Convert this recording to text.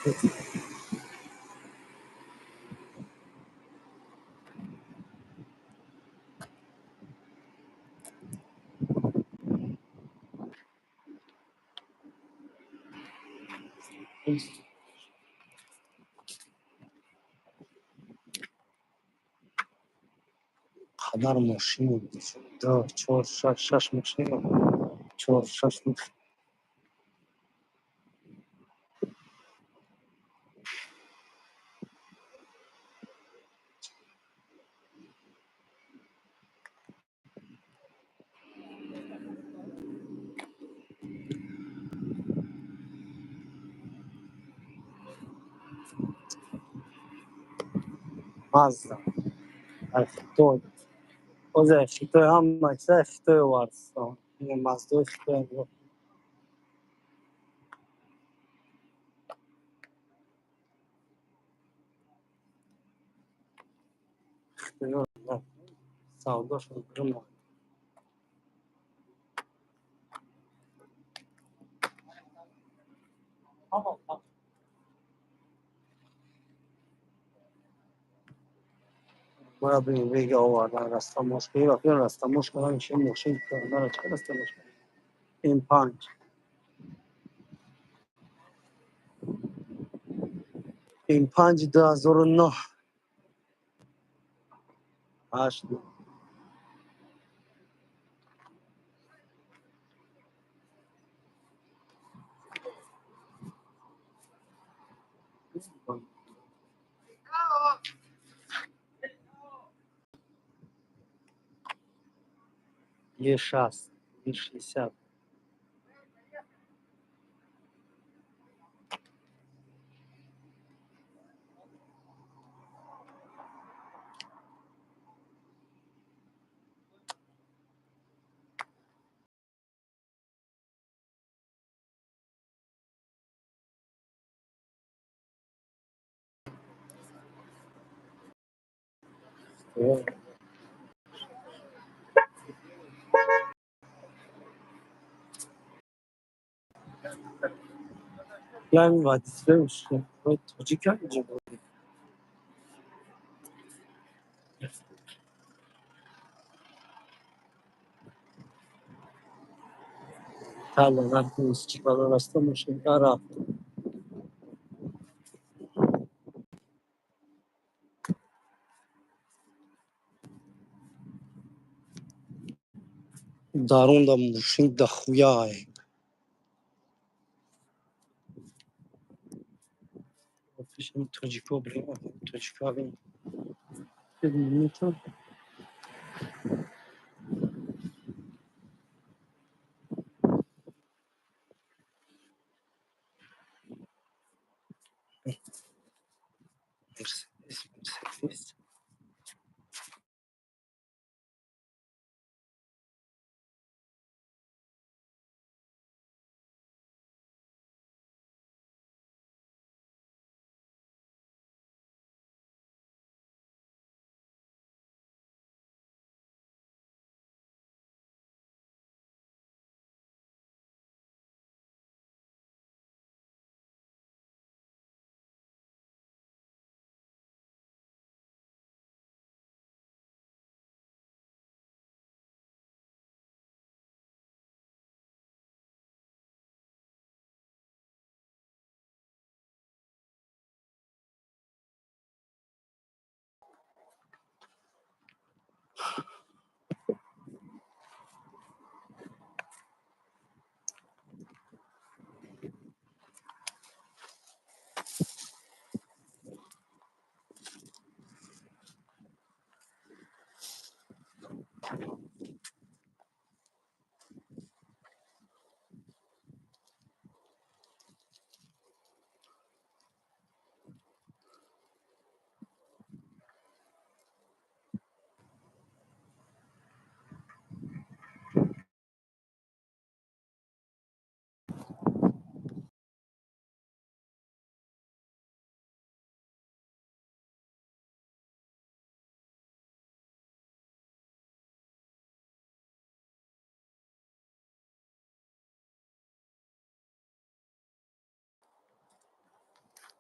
قدر ماشین دو چهار شش ماشین چهار شش ماشین مازدا F2 Cos'è F2 ama F2 varsa yine Mazda F2 yok. F2 yok. Savda şudur mu? ما بگه آوردن راستا مشکلی را بیان راستا مشکل میشه ماشین کنه چه راستا مشکل این پنج 2009 8 یه 60 یه 60 yani vadisi işte o çocuk yapınca tarlalar deniz çıkmadan rasta mاشین رفت دارون da ماشین da خویای پیشم توجیکو بریم توجیکو بریم ببینیم تو